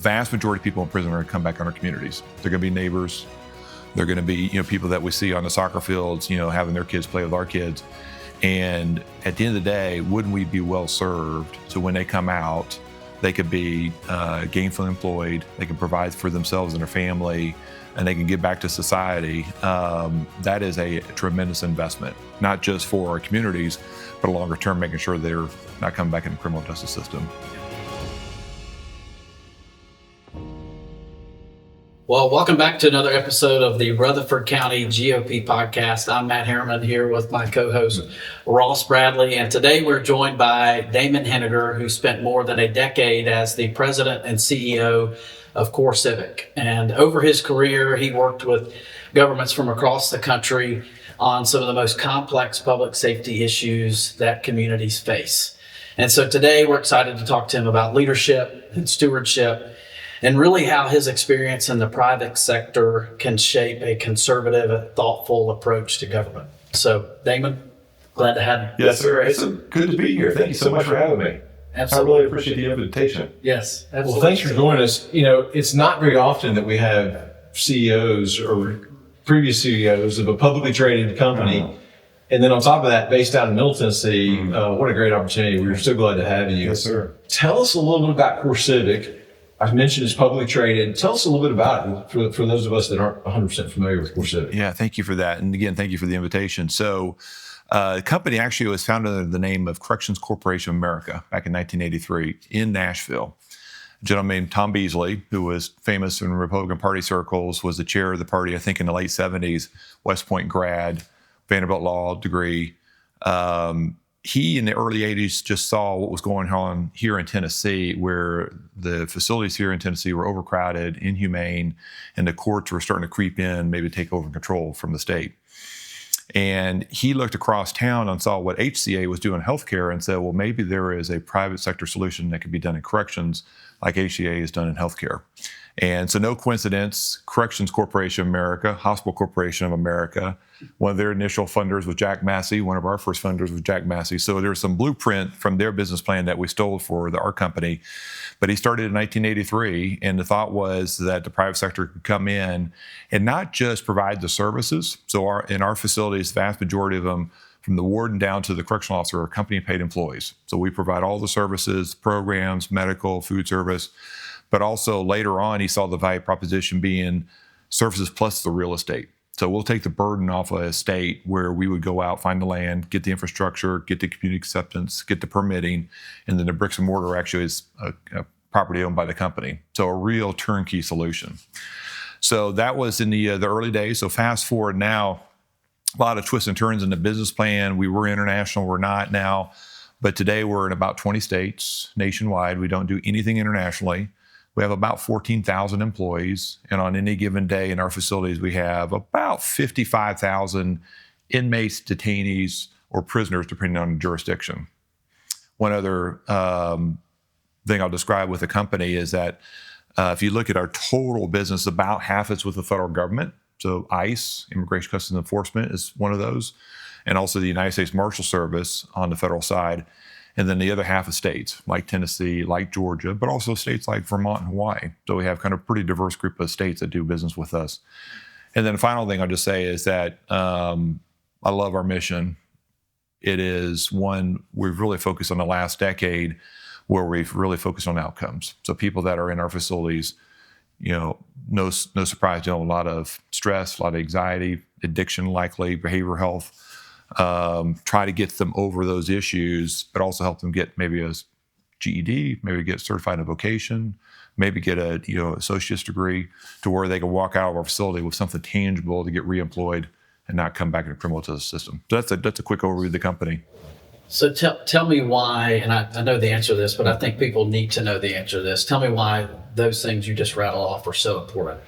vast majority of people in prison are going to come back in our communities. They're going to be neighbors. They're going to be, people that we see on the soccer fields, having their kids play with our kids. And at the end of the day, wouldn't we be well served? So when they come out, they could be gainfully employed. They can provide for themselves and their family, and they can give back to society. That is a tremendous investment, not just for our communities, but a longer term, making sure they're not coming back in the criminal justice system. Well, welcome back to another episode of the Rutherford County GOP podcast. I'm Matt Harriman here with my co-host Ross Bradley, and today we're joined by Damon Hininger, who spent more than a decade as the president and CEO of CoreCivic. And over his career, he worked with governments from across the country on some of the most complex public safety issues that communities face. And so today we're excited to talk to him about leadership and stewardship, and really how his experience in the private sector can shape a conservative, thoughtful approach to government. So, Damon, glad to have you. Yes, sir. It's good to be here. Thank you so much for having me. Absolutely. I really appreciate the invitation. Yes, absolutely. Well, thanks for joining us. It's not very often that we have CEOs or previous CEOs of a publicly traded company. And then on top of that, based out in Middle Tennessee, what a great opportunity. We're so glad to have you. Yes, sir. Tell us a little bit about CoreCivic. I've mentioned it's publicly traded. Tell us a little bit about it for those of us that aren't 100% familiar with CoreCivic. Yeah, thank you for that. And again, thank you for the invitation. So the company actually was founded under the name of Corrections Corporation of America back in 1983 in Nashville. A gentleman named Tom Beasley, who was famous in Republican Party circles, was the chair of the party, I think, in the late 70s, West Point grad, Vanderbilt Law degree. He, in the early 80s, just saw what was going on here in Tennessee, where the facilities here in Tennessee were overcrowded, inhumane, and the courts were starting to creep in, maybe take over control from the state. And he looked across town and saw what HCA was doing in healthcare and said, well, maybe there is a private sector solution that could be done in corrections like HCA is done in healthcare. And so no coincidence, Corrections Corporation of America, Hospital Corporation of America, one of their initial funders was Jack Massey. One of our first funders was Jack Massey. So there's some blueprint from their business plan that we stole for our company. But he started in 1983, and the thought was that the private sector could come in and not just provide the services. So in our facilities, the vast majority of them, from the warden down to the correctional officer, are company-paid employees. So we provide all the services, programs, medical, food service. But also later on, he saw the value proposition being services plus the real estate. So we'll take the burden off of a state where we would go out, find the land, get the infrastructure, get the community acceptance, get the permitting, and then the bricks and mortar actually is a property owned by the company. So a real turnkey solution. So that was in the early days. So fast forward now, a lot of twists and turns in the business plan. We were international, we're not now. But today we're in about 20 states nationwide. We don't do anything internationally. We have about 14,000 employees, and on any given day in our facilities, we have about 55,000 inmates, detainees, or prisoners, depending on the jurisdiction. One other thing I'll describe with the company is that if you look at our total business, about half is with the federal government. So ICE, Immigration Customs Enforcement, is one of those, and also the United States Marshal Service on the federal side. And then the other half of states, like Tennessee, like Georgia, but also states like Vermont and Hawaii. So we have kind of a pretty diverse group of states that do business with us. And then the final thing I'll just say is that I love our mission. It is one we've really focused on the last decade, where we've really focused on outcomes. So people that are in our facilities, no surprise, a lot of stress, a lot of anxiety, addiction likely, behavioral health. Try to get them over those issues, but also help them get maybe a GED, maybe get certified in a vocation, maybe get a associate's degree, to where they can walk out of our facility with something tangible to get reemployed and not come back in the criminal justice system. So that's a quick overview of the company. So tell me why, and I know the answer to this, but I think people need to know the answer to this. Tell me why those things you just rattled off are so important.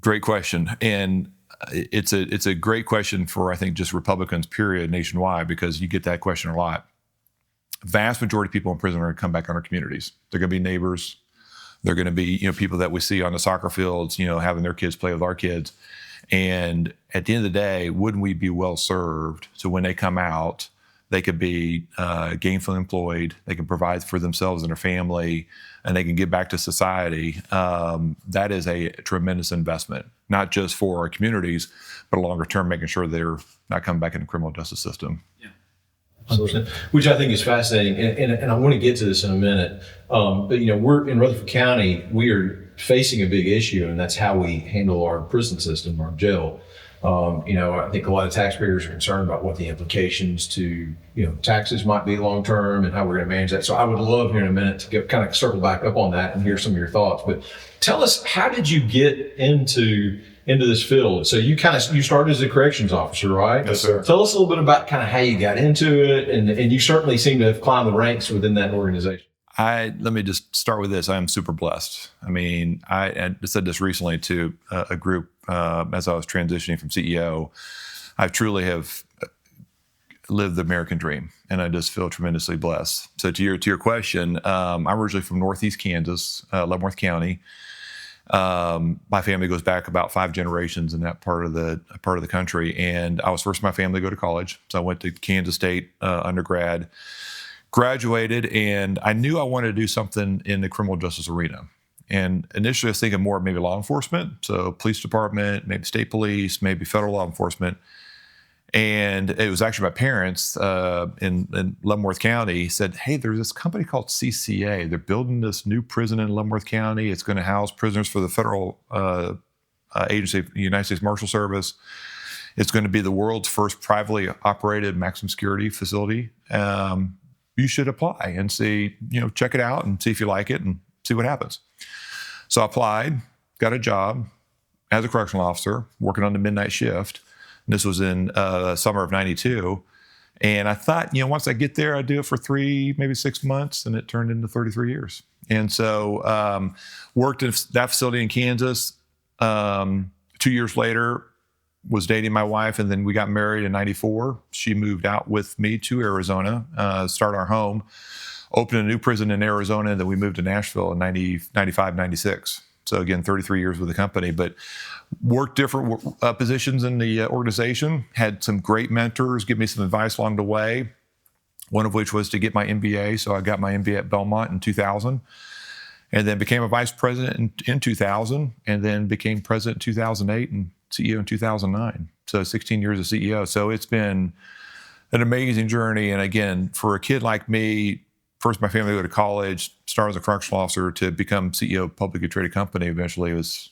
Great question. And it's a great question for, I think, just Republicans, period, nationwide, because you get that question a lot. Vast majority of people in prison are going to come back in our communities. They're going to be neighbors. They're going to be, people that we see on the soccer fields, having their kids play with our kids. And at the end of the day, wouldn't we be well served? So when they come out, they could be gainfully employed, they can provide for themselves and their family, and they can give back to society. That is a tremendous investment, not just for our communities, but a longer term, making sure they're not coming back in the criminal justice system. Yeah. Absolutely. Which I think is fascinating, and I want to get to this in a minute. But we're in Rutherford County. We are facing a big issue, and that's how we handle our prison system, our jail. I think a lot of taxpayers are concerned about what the implications to taxes might be long term and how we're going to manage that. So I would love here in a minute to kind of circle back up on that and hear some of your thoughts. But tell us, how did you get into this field? So you started as a corrections officer, right? Yes, sir. Tell us a little bit about kind of how you got into it, and you certainly seem to have climbed the ranks within that organization. Let me just start with this. I am super blessed. I mean, I said this recently to a group as I was transitioning from CEO. I truly have lived the American dream, and I just feel tremendously blessed. So to your question, I'm originally from Northeast Kansas, Leavenworth County. My family goes back about 5 generations in that part of the country, and I was first in my family to go to college. So I went to Kansas State undergrad. Graduated, and I knew I wanted to do something in the criminal justice arena. And initially I was thinking more of maybe law enforcement, so police department, maybe state police, maybe federal law enforcement. And it was actually my parents in Leavenworth County said, hey, there's this company called CCA. They're building this new prison in Leavenworth County. It's going to house prisoners for the federal agency, the United States Marshal Service. It's going to be the world's first privately operated maximum security facility. You should apply and see, check it out and see if you like it and see what happens. So I applied, got a job as a correctional officer, working on the midnight shift. And this was in summer of '92. And I thought, once I get there, I'd do it for 3, maybe 6 months, and it turned into 33 years. And so worked in that facility in Kansas. 2 years later, was dating my wife, and then we got married in '94. She moved out with me to Arizona, start our home, opened a new prison in Arizona, and then we moved to Nashville in 95, 96. So again, 33 years with the company, but worked different positions in the organization, had some great mentors give me some advice along the way, one of which was to get my MBA. So I got my MBA at Belmont in 2000. And then became a vice president in 2000, and then became president in 2008 and CEO in 2009. So 16 years as CEO. So it's been an amazing journey. And again, for a kid like me, first my family go to college, start as a correctional officer, to become CEO of a publicly traded company eventually was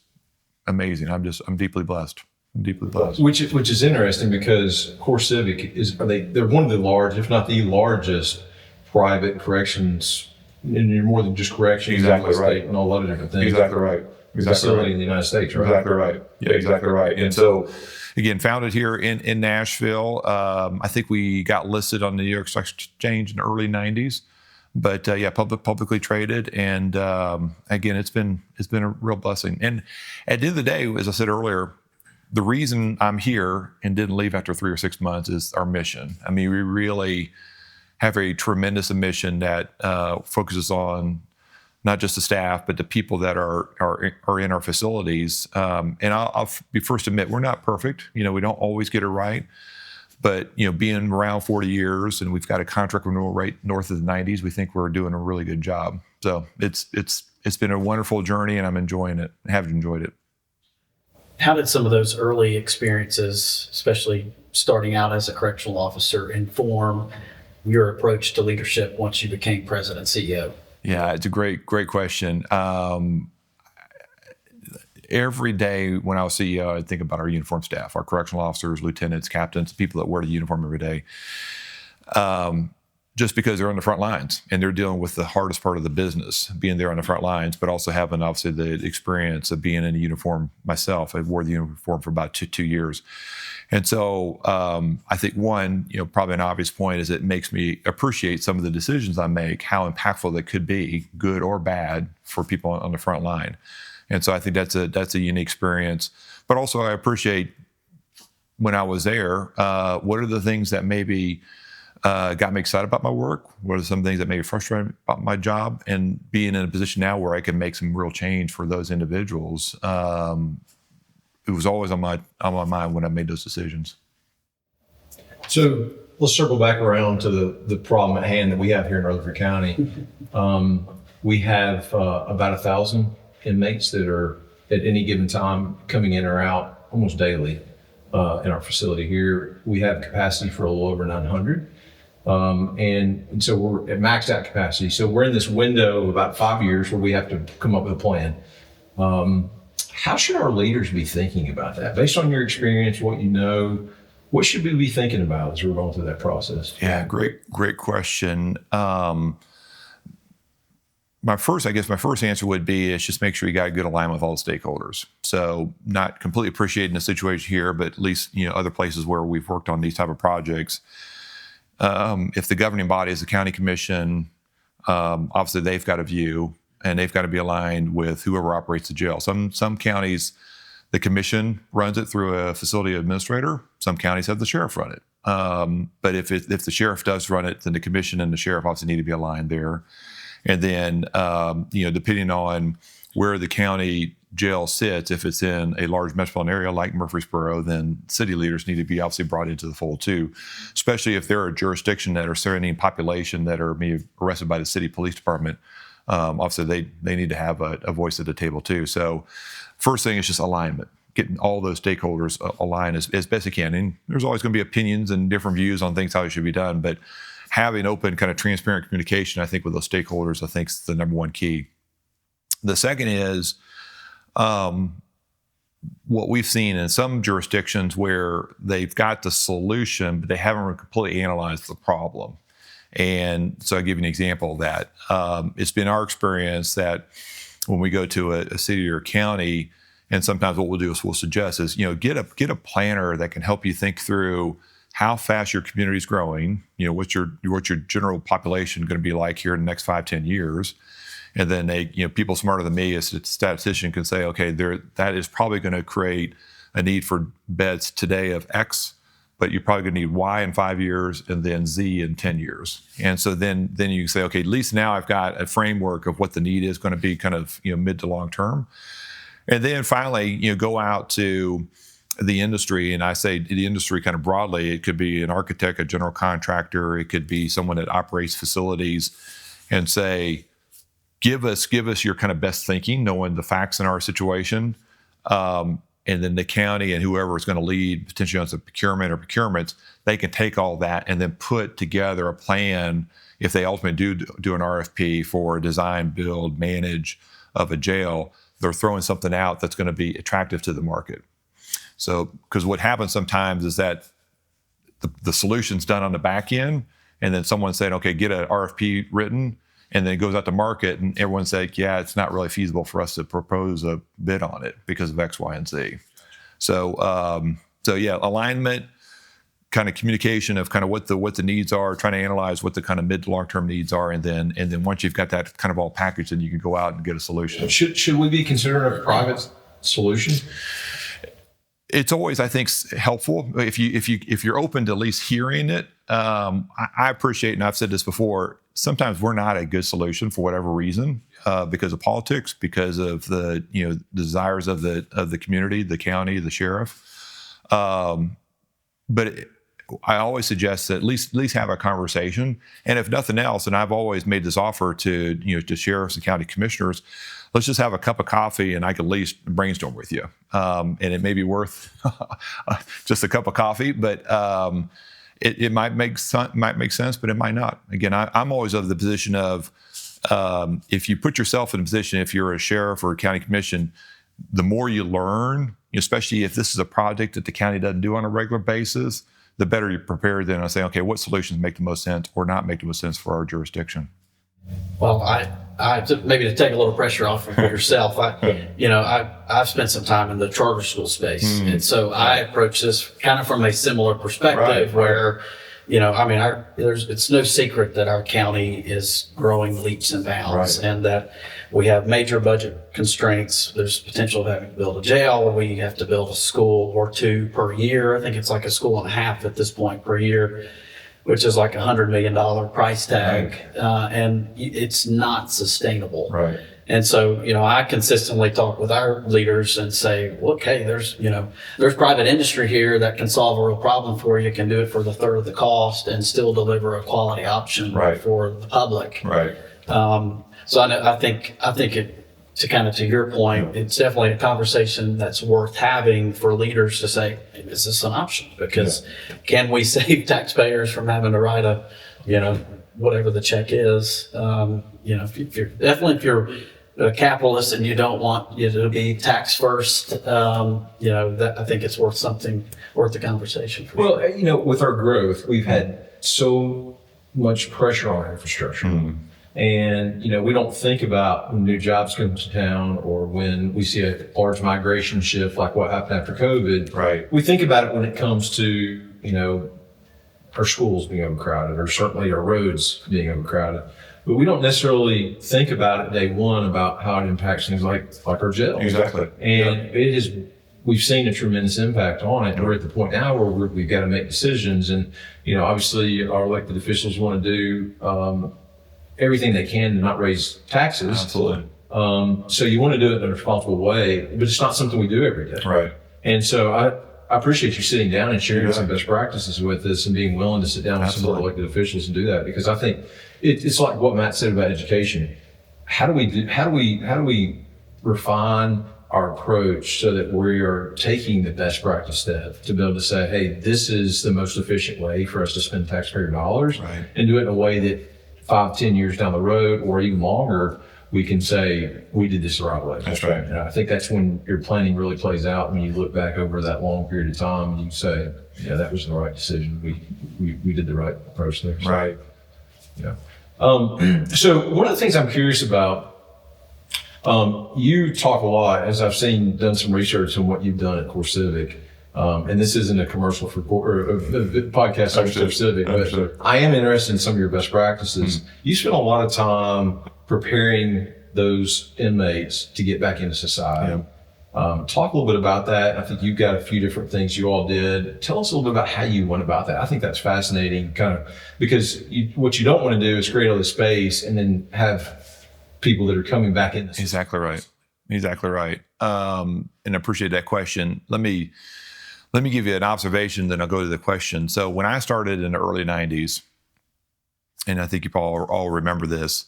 amazing. I'm deeply blessed. I'm deeply blessed. Which is interesting, because CoreCivic they're one of the large, if not the largest, private corrections. And you're more than just corrections. Exactly right. And a lot of different things. Exactly right. Facility in the United States, right? Exactly right. Yeah, exactly right. And so, again, founded here in Nashville. I think we got listed on the New York Stock Exchange in the early '90s, but publicly traded. And again, it's been a real blessing. And at the end of the day, as I said earlier, the reason I'm here and didn't leave after 3 or 6 months is our mission. I mean, we really have a tremendous mission that focuses on not just the staff, but the people that are in our facilities. And I'll be first to admit, we're not perfect. We don't always get it right. But being around 40 years, and we've got a contract renewal rate north of the 90s, we think we're doing a really good job. So it's been a wonderful journey, and I'm enjoying it. Have enjoyed it. How did some of those early experiences, especially starting out as a correctional officer, inform your approach to leadership once you became president CEO? Yeah, it's a great question. Every day when I was CEO, I'd think about our uniformed staff, our correctional officers, lieutenants, captains, people that wear the uniform every day. Just because they're on the front lines and they're dealing with the hardest part of the business, being there on the front lines, but also having obviously the experience of being in a uniform myself. I wore the uniform for about two years. And so I think one, probably an obvious point is it makes me appreciate some of the decisions I make, how impactful they could be, good or bad, for people on the front line. And so I think that's a unique experience. But also I appreciate when I was there, what are the things that maybe got me excited about my work? What are some things that maybe frustrated me about my job? And being in a position now where I can make some real change for those individuals, it was always on my mind when I made those decisions. So let's circle back around to the problem at hand that we have here in Rutherford County. We have about 1,000 inmates that are at any given time coming in or out almost daily in our facility here. We have capacity for a little over 900. And so we're at maxed out capacity. So we're in this window of about 5 years where we have to come up with a plan. How should our leaders be thinking about that? Based on your experience, what you know, what should we be thinking about as we're going through that process? Yeah, great question. My first answer would be is just make sure you got good alignment with all the stakeholders. So not completely appreciating the situation here, but at least, other places where we've worked on these type of projects. If the governing body is the county commission, obviously they've got a view and they've got to be aligned with whoever operates the jail. Some counties, the commission runs it through a facility administrator. Some counties have the sheriff run it. But if the sheriff does run it, then the commission and the sheriff obviously need to be aligned there. And then, depending on where the county jail sits, if it's in a large metropolitan area like Murfreesboro, then city leaders need to be obviously brought into the fold too, especially if they're a jurisdiction that are surrounding population that are maybe arrested by the city police department. Obviously, they need to have a voice at the table too. So first thing is just alignment, getting all those stakeholders aligned as best you can. And there's always going to be opinions and different views on things, how it should be done. But having open, kind of transparent communication, I think, with those stakeholders, I think is the number one key. The second is what we've seen in some jurisdictions where they've got the solution, but they haven't completely analyzed the problem. And so I'll give you an example of that. It's been our experience that when we go to a city or county, and sometimes what we'll do is we'll suggest is, get a planner that can help you think through how fast your community is growing, what's your general population going to be like here in the next 5-10 years. And then people smarter than me as a statistician can say, okay, that is probably going to create a need for beds today of X, but you're probably going to need Y in 5 years and then Z in 10 years. And so then you can say, okay, at least now I've got a framework of what the need is going to be kind of, mid to long term. And then finally, go out to the industry, and I say the industry kind of broadly. It could be an architect, a general contractor. It could be someone that operates facilities, and say, give us your kind of best thinking, knowing the facts in our situation, and then the county and whoever is going to lead potentially on some procurement or procurements, they can take all that and then put together a plan if they ultimately do an RFP for design, build, manage of a jail. They're throwing something out that's going to be attractive to the market. So, because what happens sometimes is that the solution's done on the back end, and then someone said, okay, get an RFP written, and then it goes out to market, and everyone's like, yeah, it's not really feasible for us to propose a bid on it because of X, Y, and Z. So yeah, alignment, kind of communication of kind of what the needs are, trying to analyze what the kind of mid to long term needs are, and then once you've got that kind of all packaged, then you can go out and get a solution. Should we be considering a private solution? It's always, I think, helpful if you're open to at least hearing it. I appreciate, and I've said this before, sometimes we're not a good solution for whatever reason, because of politics, because of the desires of the community, the county, the sheriff. But I always suggest that at least have a conversation, and if nothing else, and I've always made this offer to sheriffs and county commissioners, let's just have a cup of coffee and I can at least brainstorm with you. And it may be worth just a cup of coffee, but it might make sense, but it might not. Again, I'm always of the position of if you put yourself in a position, if you're a sheriff or a county commission, the more you learn, especially if this is a project that the county doesn't do on a regular basis, the better you're prepared then to say, okay, what solutions make the most sense or not make the most sense for our jurisdiction. Well, I maybe to take a little pressure off of yourself. I've spent some time in the charter school space, and so I approach this kind of from a similar perspective, where, it's no secret that our county is growing leaps and bounds, and that we have major budget constraints. There's potential of having to build a jail. We have to build a school or two per year. I think it's like a school and a half at this point per year, which is like $100 million price tag, and it's not sustainable. Right. And so, I consistently talk with our leaders and say, look, hey, there's private industry here that can solve a real problem for you, can do it for the third of the cost and still deliver a quality option Right. for the public. Right. So I think it, to kind of to your point, it's definitely a conversation that's worth having for leaders to say, is this an option? Because can we save taxpayers from having to write whatever the check is? If you're a capitalist and you don't want to be tax first, that I think it's worth the conversation. Well, with our growth, we've had so much pressure on our infrastructure. Mm-hmm. And, we don't think about when new jobs come to town or when we see a large migration shift like what happened after COVID. Right. We think about it when it comes to, our schools being overcrowded or certainly our roads being overcrowded. But we don't necessarily think about it day one about how it impacts things like our jails. Exactly. And we've seen a tremendous impact on it. And we're at the point now where we've got to make decisions. And, obviously our elected officials want to do everything they can to not raise taxes. Absolutely. So you want to do it in a responsible way, but it's not something we do every day. Right. And so I appreciate you sitting down and sharing some best practices with us and being willing to sit down with some of our elected officials and do that, because I think it's like what Matt said about education. How do we refine our approach so that we are taking the best practice step to be able to say, hey, this is the most efficient way for us to spend taxpayer dollars, Right. and do it in a way that 5-10 years down the road or even longer, we can say we did this the right way. That's right. And I think that's when your planning really plays out, when you look back over that long period of time and you say, yeah, that was the right decision. We did the right approach there. So, Right. yeah. So one of the things I'm curious about, you talk a lot, as I've done some research on what you've done at CoreCivic. And this isn't a commercial for a podcast on CoreCivic, but I am interested in some of your best practices. You spend a lot of time preparing those inmates to get back into society. Talk a little bit about that. I think you've got a few different things you all did. Tell us a little bit about how you went about that. I think that's fascinating, because what you don't want to do is create all this space and then have people that are coming back in. Exactly right. And I appreciate that question. Let me give you an observation, then I'll go to the question. So when I started in the early 90s, and I think you all remember this,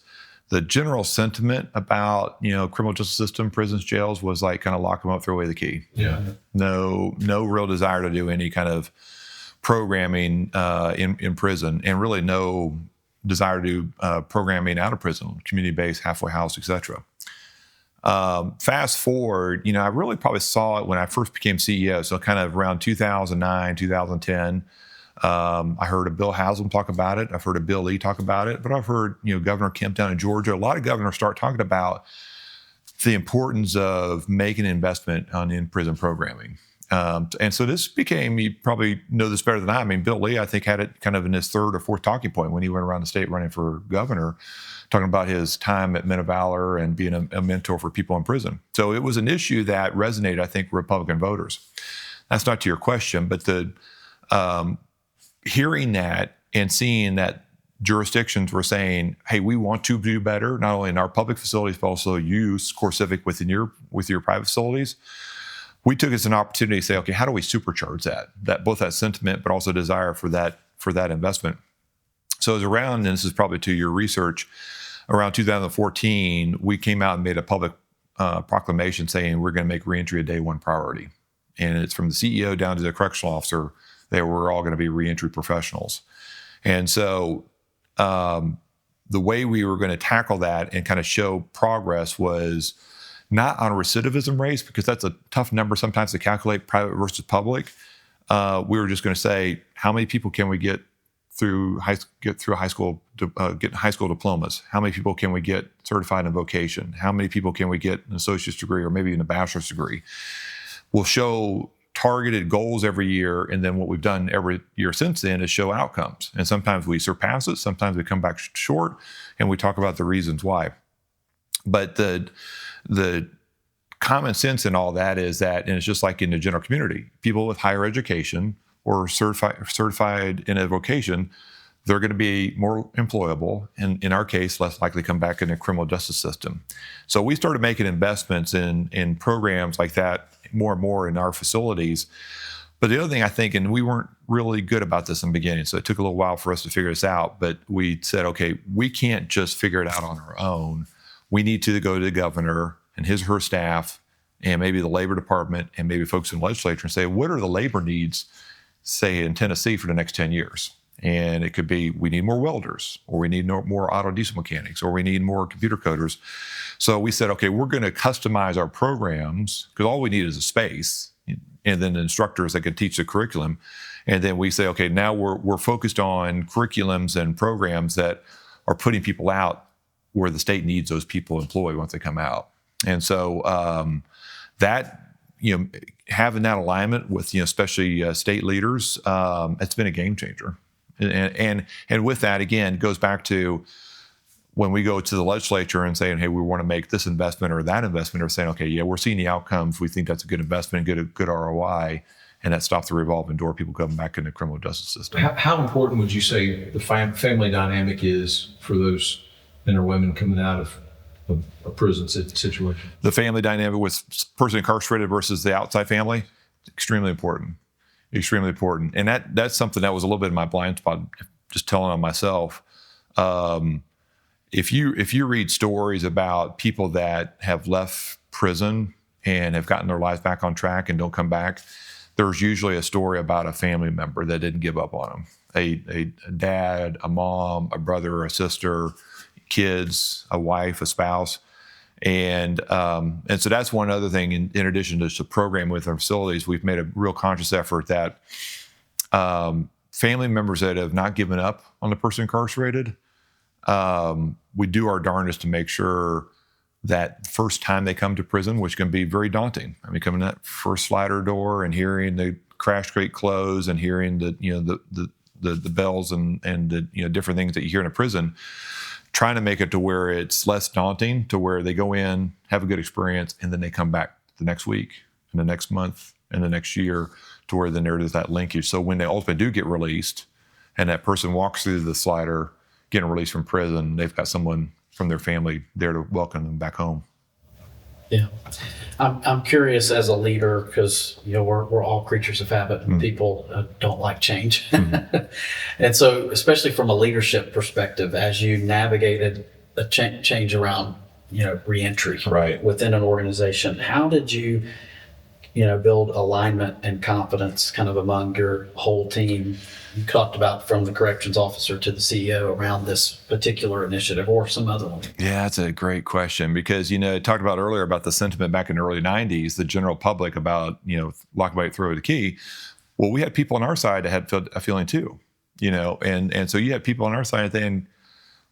the general sentiment about, criminal justice system, prisons, jails was like kind of lock them up, throw away the key. Yeah. No real desire to do any kind of programming in prison, and really no desire to do programming out of prison, community-based, halfway house, etc. Fast forward, I really probably saw it when I first became CEO. So kind of around 2009, 2010, I heard of Bill Haslam talk about it. I've heard of Bill Lee talk about it, but I've heard, Governor Kemp down in Georgia, a lot of governors start talking about the importance of making an investment on in-prison programming. And so this became, you probably know this better than I mean, Bill Lee, I think, had it kind of in his third or fourth talking point when he went around the state running for governor, talking about his time at Men of Valor and being a mentor for people in prison. So it was an issue that resonated, I think, with Republican voters. That's not to your question, but the hearing that and seeing that jurisdictions were saying, hey, we want to do better, not only in our public facilities, but also use CoreCivic with your private facilities. We took it as an opportunity to say, okay, how do we supercharge that both that sentiment, but also desire for that investment? So it was around, and this is probably to your research, around 2014, we came out and made a public proclamation saying we're going to make reentry a day one priority. And it's from the CEO down to the correctional officer that we're all going to be reentry professionals. And so the way we were going to tackle that and kind of show progress was not on recidivism rates, because that's a tough number sometimes to calculate, private versus public. We were just going to say, how many people can we get through high school diplomas? How many people can we get certified in vocation? How many people can we get an associate's degree or maybe even a bachelor's degree? We'll show targeted goals every year, and then what we've done every year since then is show outcomes. And sometimes we surpass it, sometimes we come back short, and we talk about the reasons why. But the common sense in all that is that, and it's just like in the general community, people with higher education or certified in a vocation, they're going to be more employable, and in our case, less likely to come back in the criminal justice system. So we started making investments in programs like that more and more in our facilities. But the other thing I think, and we weren't really good about this in the beginning, so it took a little while for us to figure this out, but we said, okay, we can't just figure it out on our own. We need to go to the governor and his or her staff and maybe the labor department and maybe folks in the legislature and say, what are the labor needs, say, in Tennessee for the next 10 years? And it could be, we need more welders, or we need more auto diesel mechanics, or we need more computer coders. So we said, okay, we're going to customize our programs, because all we need is a space, and then the instructors that can teach the curriculum. And then we say, okay, now we're focused on curriculums and programs that are putting people out where the state needs those people employed once they come out. And so that, having that alignment with, especially state leaders, it's been a game changer. And with that, again, it goes back to when we go to the legislature and saying, hey, we want to make this investment or that investment, or saying, okay, yeah, we're seeing the outcomes. We think that's a good investment, good ROI, and that stops the revolving door, people coming back in the criminal justice system. How important would you say the family dynamic is for those men or women coming out of a prison situation? The family dynamic with person incarcerated versus the outside family, extremely important. Extremely important. And that's something that was a little bit of my blind spot, just telling on myself. If you read stories about people that have left prison and have gotten their lives back on track and don't come back, there's usually a story about a family member that didn't give up on them. A dad, a mom, a brother, a sister, kids, a wife, a spouse. And so that's one other thing, in addition to the program with our facilities, we've made a real conscious effort that family members that have not given up on the person incarcerated, we do our darndest to make sure that first time they come to prison, which can be very daunting. I mean, coming in that first slider door and hearing the crash crate close and hearing the bells and the different things that you hear in a prison, trying to make it to where it's less daunting, to where they go in, have a good experience, and then they come back the next week and the next month and the next year, to where then there is that linkage. So when they ultimately do get released and that person walks through the slider, getting released from prison, they've got someone from their family there to welcome them back home. Yeah. I'm curious as a leader, because we're all creatures of habit, and people don't like change. And so, especially from a leadership perspective, as you navigated a change around reentry within an organization, how did you build alignment and confidence kind of among your whole team? You talked about from the corrections officer to the CEO around this particular initiative, or some other one. Yeah, that's a great question, because, I talked about earlier about the sentiment back in the early 90s, the general public about, lock by throw the key. Well, we had people on our side that had a feeling too, and so you had people on our side saying,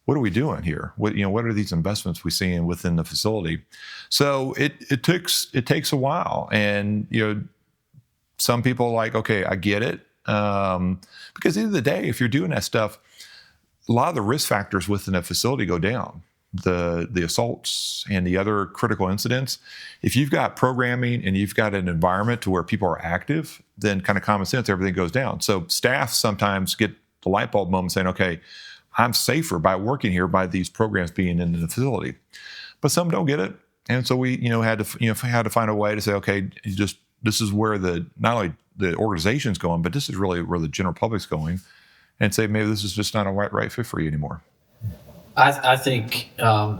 what are we doing here? What are these investments we see within the facility? So it takes a while, and some people are like, okay, I get it, because at the end of the day, if you're doing that stuff, a lot of the risk factors within a facility go down. The assaults and the other critical incidents. If you've got programming and you've got an environment to where people are active, then kind of common sense, everything goes down. So staff sometimes get the light bulb moment saying, okay, I'm safer by working here by these programs being in the facility. But some don't get it. And so we, had to find a way to say, okay, this is where not only the organization's going, but this is really where the general public's going, and say, maybe this is just not a right fit for you anymore. I think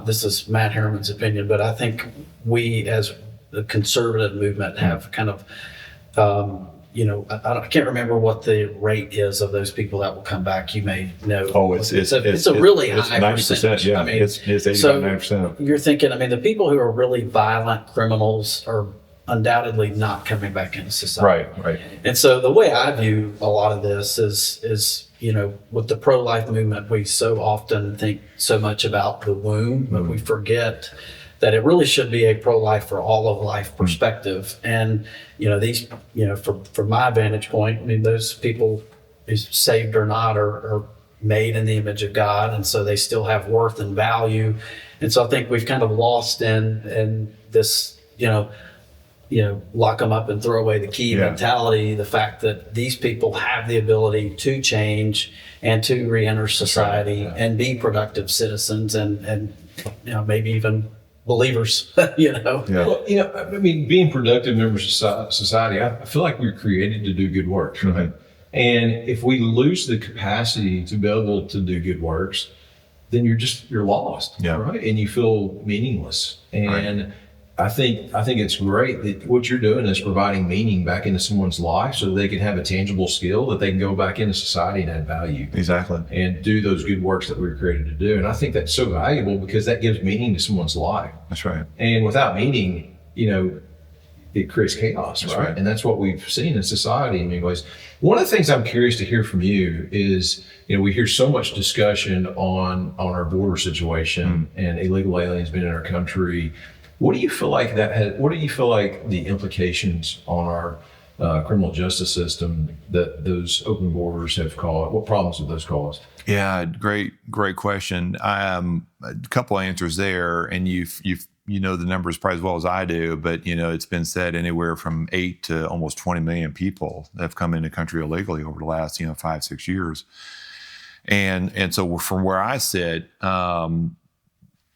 this is Matt Harriman's opinion, but I think we as the conservative movement have kind of, I can't remember what the rate is of those people that will come back. You may know. Oh, it's a really high 90%. percentage. Yeah, I mean, it's 80 so 90%. You're thinking, the people who are really violent criminals are undoubtedly not coming back into society. Right. And so the way I view a lot of this is with the pro-life movement, we so often think so much about the womb, but we forget that it really should be a pro-life for all of life perspective. And, these, from my vantage point, those people, saved or not, are made in the image of God. And so they still have worth and value. And so I think we've kind of lost in this, lock them up and throw away the key mentality, the fact that these people have the ability to change and to reenter society and be productive citizens and maybe even believers, Well, I mean, being productive members of society, I feel like we're created to do good works, right? And if we lose the capacity to be able to do good works, then you're lost, right? And you feel meaningless. And I think it's great that what you're doing is providing meaning back into someone's life so that they can have a tangible skill that they can go back into society and add value. Exactly. And do those good works that we were created to do. And I think that's so valuable because that gives meaning to someone's life. That's right. And without meaning, it creates chaos, right? And that's what we've seen in society in many ways. One of the things I'm curious to hear from you is, we hear so much discussion on our border situation and illegal aliens being in our country. What do you feel like what do you feel like the implications on our criminal justice system that those open borders have caused? What problems have those caused? Yeah, great question. A couple answers there, and you know the numbers probably as well as I do, but it's been said anywhere from 8 to almost 20 million people that have come into the country illegally over the last 5-6 years, and so from where I sit,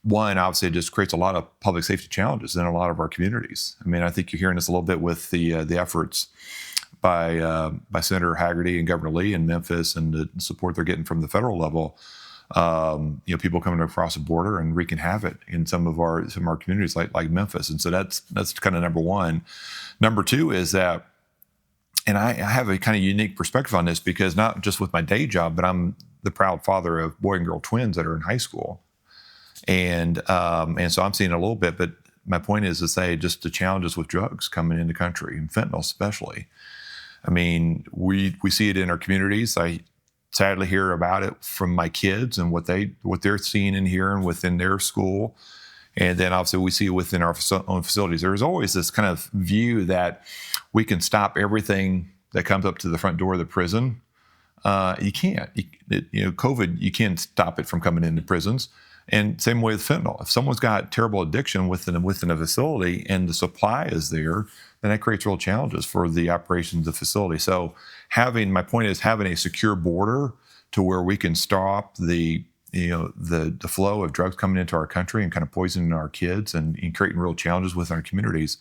one, obviously, it just creates a lot of public safety challenges in a lot of our communities. I mean, I think you're hearing this a little bit with the efforts by Senator Hagerty and Governor Lee in Memphis and the support they're getting from the federal level. People coming across the border and wreaking havoc in some of our communities like Memphis, and so that's kind of number one. Number two is that, and I have a kind of unique perspective on this because not just with my day job, but I'm the proud father of boy and girl twins that are in high school. And so I'm seeing it a little bit, but my point is to say just the challenges with drugs coming into the country and fentanyl especially. I mean, we see it in our communities. I sadly hear about it from my kids and what they're seeing and hearing within their school. And then obviously we see it within our own facilities. There's always this kind of view that we can stop everything that comes up to the front door of the prison. You can't. COVID, you can't stop it from coming into prisons. And same way with fentanyl. If someone's got terrible addiction within a facility and the supply is there, then that creates real challenges for the operations of the facility. So my point is having a secure border to where we can stop the flow of drugs coming into our country and kind of poisoning our kids and creating real challenges within our communities.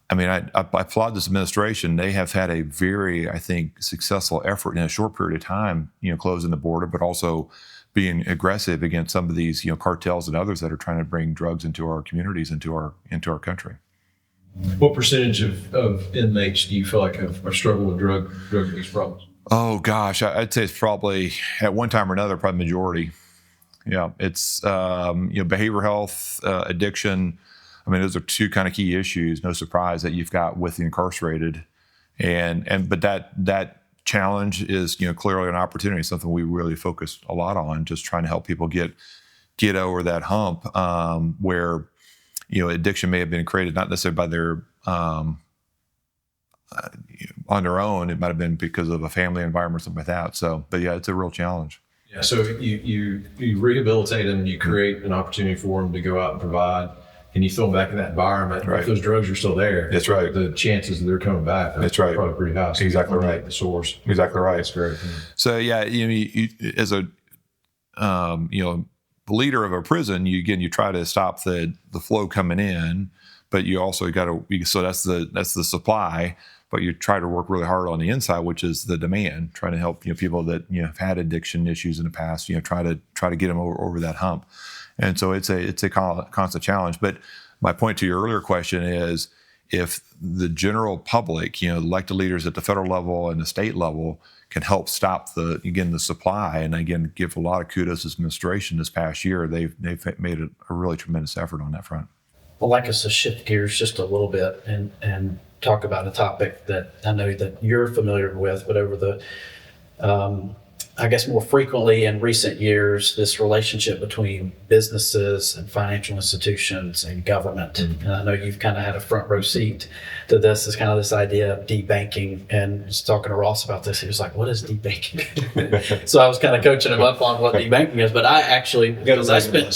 I mean, I applaud this administration. They have had a very, I think, successful effort in a short period of time, closing the border, but also being aggressive against some of these, cartels and others that are trying to bring drugs into our communities, into our country. What percentage of inmates do you feel like have struggled with drug abuse problems? Oh gosh, I'd say it's probably at one time or another, probably majority. Yeah, it's behavioral health, addiction. I mean, those are two kind of key issues. No surprise that you've got with the incarcerated, but that challenge is clearly an opportunity, something we really focus a lot on, just trying to help people get over that hump where addiction may have been created not necessarily by their on their own. It might have been because of a family environment or something like that. So, but yeah, it's a real challenge. Yeah. So you rehabilitate them, you create an opportunity for them to go out and provide, and you throw them back in that environment. Right. If those drugs are still there, that's right. The chances that they're coming back, that's right, probably pretty high. So exactly right. The source. Exactly right. That's great. So yeah, you as a the leader of a prison, you try to stop the flow coming in, but you also got to. So that's the supply, but you try to work really hard on the inside, which is the demand. Trying to help people that have had addiction issues in the past. Try to get them over that hump. And so it's a constant challenge. But my point to your earlier question is, if the general public, elected leaders at the federal level and the state level can help stop the supply, and again, give a lot of kudos to this administration this past year, they've made a really tremendous effort on that front. I'd like us to shift gears just a little bit and talk about a topic that I know that you're familiar with, but over the I guess more frequently in recent years, this relationship between businesses and financial institutions and government. And I know you've kind of had a front row seat to this. Is kind of this idea of debanking. And just talking to Ross about this, he was like, "What is debanking?" So I was kind of coaching him up on what debanking is. But I actually, because I spent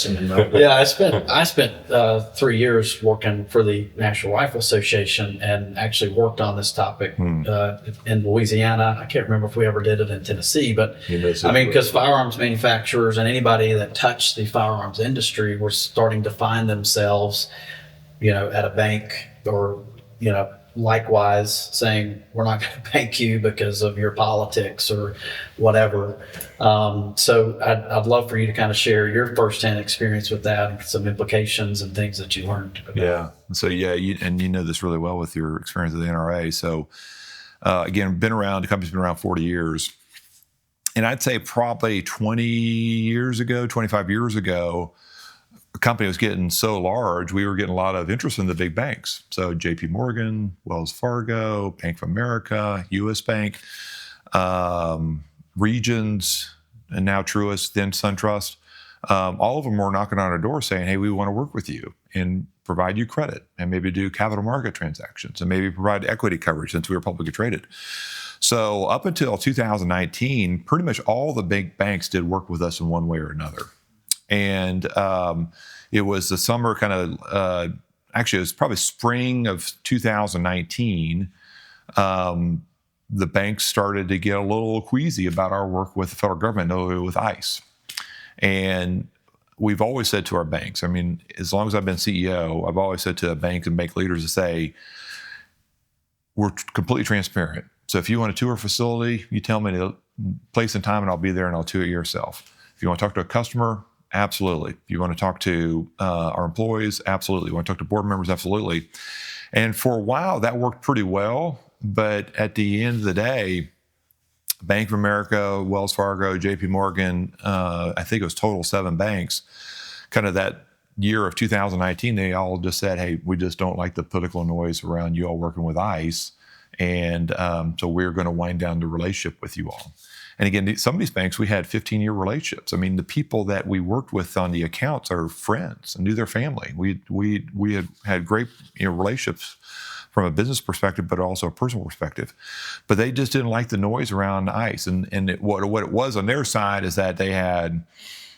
3 years working for the National Rifle Association and actually worked on this topic in Louisiana. I can't remember if we ever did it in Tennessee, but I mean, because firearms manufacturers and anybody that touched the firearms industry were starting to find themselves, at a bank or, likewise saying, we're not going to bank you because of your politics or whatever. So I'd love for you to kind of share your firsthand experience with that and some implications and things that you learned about. Yeah. So, you know this really well with your experience with the NRA. So, again, the company's been around 40 years. And I'd say probably 25 years ago, the company was getting so large, we were getting a lot of interest in the big banks. So JP Morgan, Wells Fargo, Bank of America, US Bank, Regions, and now Truist, then SunTrust. All of them were knocking on our door saying, hey, we want to work with you and provide you credit and maybe do capital market transactions and maybe provide equity coverage since we were publicly traded. So up until 2019, pretty much all the big banks did work with us in one way or another. And it was the summer actually it was probably spring of 2019, the banks started to get a little queasy about our work with the federal government, with ICE. And we've always said to our banks, I mean, as long as I've been CEO, I've always said to banks and bank leaders to say, we're completely transparent. So if you want to tour a facility, you tell me the place and time and I'll be there and I'll tour it yourself. If you want to talk to a customer, absolutely. If you want to talk to our employees, absolutely. You want to talk to board members, absolutely. And for a while, that worked pretty well. But at the end of the day, Bank of America, Wells Fargo, JP Morgan, I think it was total 7 banks, kind of that year of 2019, they all just said, hey, we just don't like the political noise around you all working with ICE. And so we're going to wind down the relationship with you all. And again, some of these banks, we had 15-year relationships. I mean, the people that we worked with on the accounts are friends and knew their family. We had great relationships from a business perspective, but also a personal perspective. But they just didn't like the noise around ICE. And what it was on their side is that they had,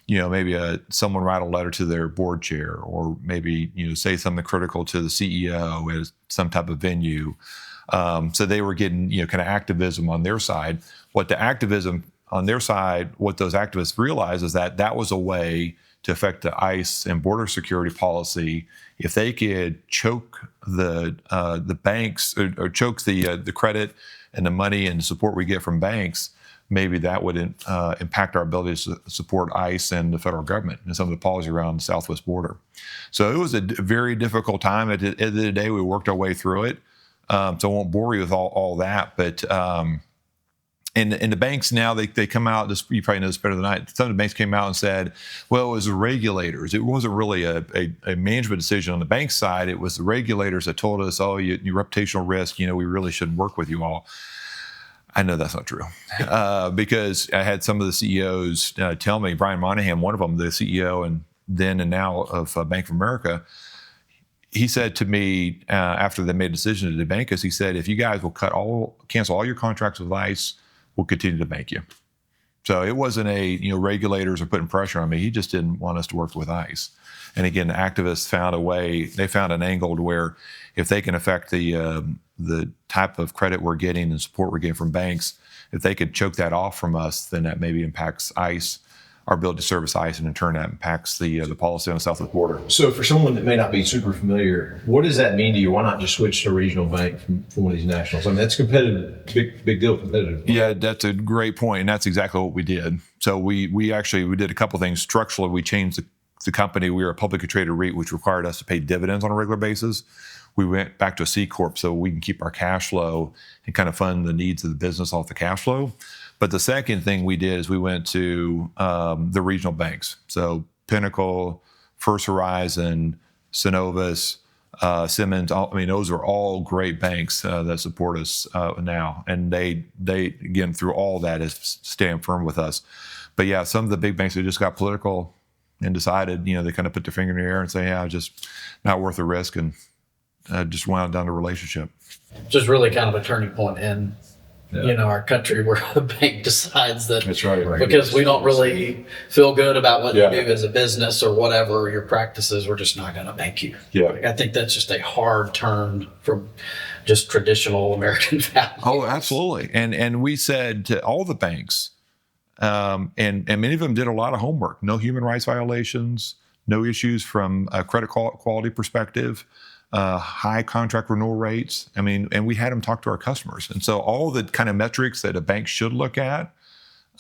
maybe someone write a letter to their board chair, or maybe say something critical to the CEO at some type of venue. So they were getting, kind of activism on their side. What those activists realized is that was a way to affect the ICE and border security policy. If they could choke the banks or choke the credit and the money and the support we get from banks, maybe that would impact our ability to support ICE and the federal government and some of the policy around the southwest border. So it was a very difficult time. At the end of the day, we worked our way through it. So I won't bore you with all that, but and the banks now, they come out, you probably know this better than I, some of the banks came out and said, well, it was the regulators. It wasn't really a management decision on the bank side. It was the regulators that told us, oh, your reputational risk, we really shouldn't work with you all. I know that's not true because I had some of the CEOs tell me, Brian Monahan, one of them, the CEO and now of Bank of America, he said to me after they made a decision to debank us, he said, if you guys will cancel all your contracts with ICE, we'll continue to bank you. So it wasn't regulators are putting pressure on me. He just didn't want us to work with ICE. And again, the activists found a way, they found an angle to where if they can affect the type of credit we're getting and support we're getting from banks, if they could choke that off from us, then that maybe impacts ICE, our ability to service ICE, and in turn that impacts the policy on the southwest border. So for someone that may not be super familiar, what does that mean to you? Why not just switch to a regional bank from one of these nationals? I mean, that's competitive, big deal competitive. Yeah, that's a great point, and that's exactly what we did. So we did a couple things. Structurally, we changed the company. We were a publicly traded REIT, which required us to pay dividends on a regular basis. We went back to a C Corp so we can keep our cash flow and kind of fund the needs of the business off the cash flow. But the second thing we did is we went to the regional banks. So Pinnacle, First Horizon, Synovus, Simmons. I mean, those are all great banks that support us now, and they again through all that is staying firm with us. But yeah, some of the big banks that just got political and decided, they kind of put their finger in the air and say, yeah, just not worth the risk, and just wound down the relationship. Just really kind of a turning point in our country where a bank decides that That's right. because we don't really feel good about what you do as a business or whatever your practices, we're just not going to bank you. Yeah. I think that's just a hard turn from just traditional American values. Oh, absolutely. And we said to all the banks, and many of them did a lot of homework. No human rights violations, no issues from a credit quality perspective. High contract renewal rates. I mean, and we had them talk to our customers. And so all the kind of metrics that a bank should look at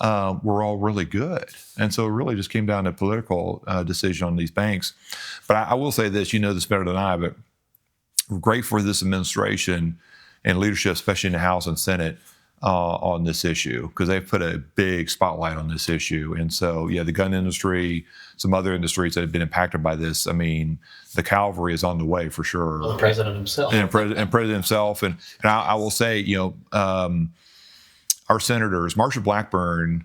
were all really good. And so it really just came down to political decision on these banks. But I will say this, this better than I, but we're grateful for this administration and leadership, especially in the House and Senate, on this issue, because they've put a big spotlight on this issue. And so, the gun industry, some other industries that have been impacted by this, I mean, the cavalry is on the way for sure. Well, the president himself. And President himself. And I will say, our senators, Marsha Blackburn,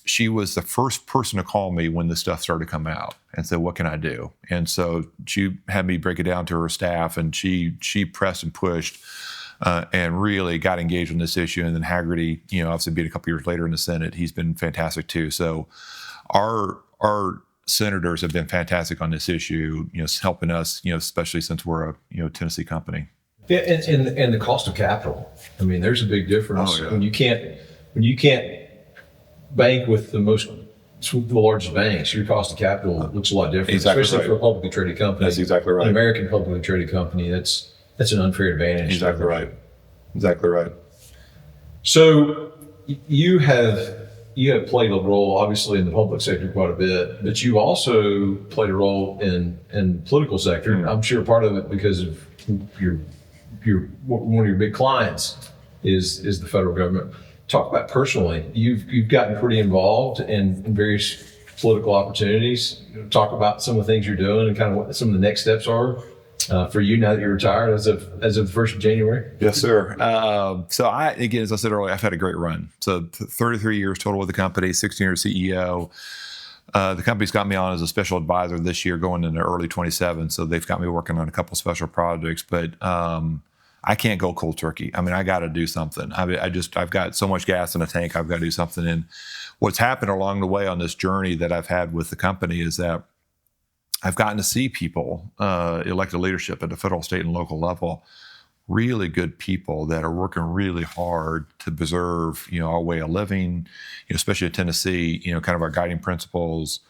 she was the first person to call me when this stuff started to come out and said, what can I do? And so she had me break it down to her staff, and she pressed and pushed and really got engaged on this issue. And then Haggerty, obviously being a couple years later in the Senate, he's been fantastic too. So our senators have been fantastic on this issue, helping us, especially since we're a Tennessee company. Yeah, and the cost of capital. I mean, there's a big difference when you can't bank with the largest banks. Your cost of capital looks a lot different, especially for a publicly traded company. That's exactly right. An American publicly traded company, that's an unfair advantage. Exactly right. Exactly right. So you have played a role, obviously, in the public sector quite a bit, but you also played a role in the political sector. Mm-hmm. I'm sure part of it because of your one of your big clients is the federal government. Talk about personally. You've gotten pretty involved in various political opportunities. Talk about some of the things you're doing and kind of what some of the next steps are for you now that you're retired as of the 1st of January. Yes, sir. So again, as I said earlier, I've had a great run. So 33 years total with the company, 16 years CEO. The company's got me on as a special advisor this year, going into early 27. So they've got me working on a couple special projects, but I can't go cold turkey. I mean, I got to do something. I've got so much gas in the tank. I've got to do something. And what's happened along the way on this journey that I've had with the company is that I've gotten to see people, elected leadership at the federal, state, and local level, really good people that are working really hard to preserve, our way of living, especially in Tennessee, kind of our guiding principles,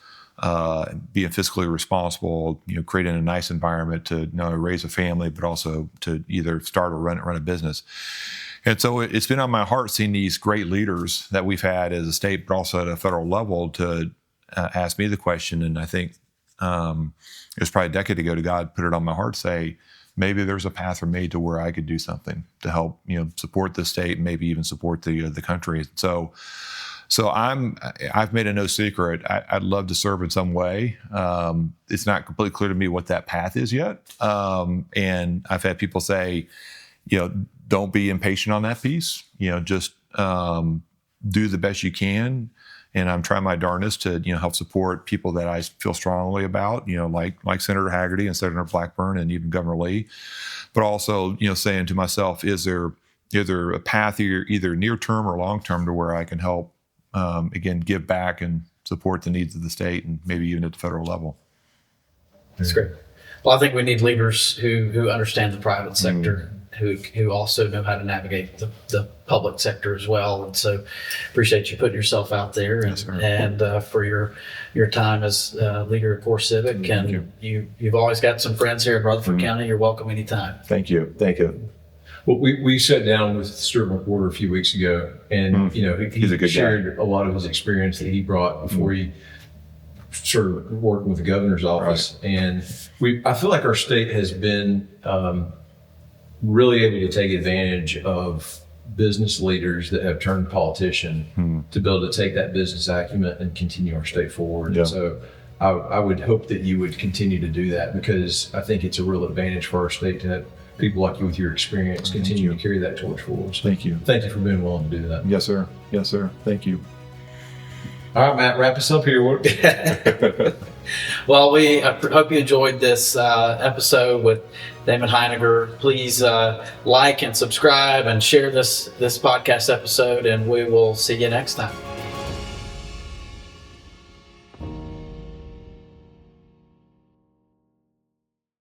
being fiscally responsible, creating a nice environment to not only raise a family, but also to either start or run a business. And so it's been on my heart seeing these great leaders that we've had as a state, but also at a federal level to ask me the question. And I think it was probably a decade ago to God put it on my heart, say, maybe there's a path for me to where I could do something to help, support the state, maybe even support the country. So I've made it no secret. I'd love to serve in some way. It's not completely clear to me what that path is yet. And I've had people say, don't be impatient on that piece. Just do the best you can. And I'm trying my darndest to, help support people that I feel strongly about, like Senator Haggerty and Senator Blackburn and even Governor Lee. But also, saying to myself, is there a path either near term or long term to where I can help, again, give back and support the needs of the state and maybe even at the federal level. That's great. Well, I think we need leaders who understand the private sector, who also know how to navigate the public sector as well. And so appreciate you putting yourself out there and for your time as leader of CoreCivic. And you've always got some friends here in Rutherford County. You're welcome anytime. Thank you. Thank you. Well, we sat down with Stuart McWhorter a few weeks ago, and he shared a lot of his experience that he brought before he started working with the governor's office. Right. And I feel like our state has been really able to take advantage of business leaders that have turned politician to be able to take that business acumen and continue our state forward. Yeah. And so I would hope that you would continue to do that, because I think it's a real advantage for our state to have people like you with your experience continue to carry that torch forward. So Thank you. thank you for being willing to do that. Yes, sir. Yes, sir. Thank you. All right, Matt, wrap us up here. Well, we hope you enjoyed this episode with Damon Hininger. Please like and subscribe and share this podcast episode, and we will see you next time.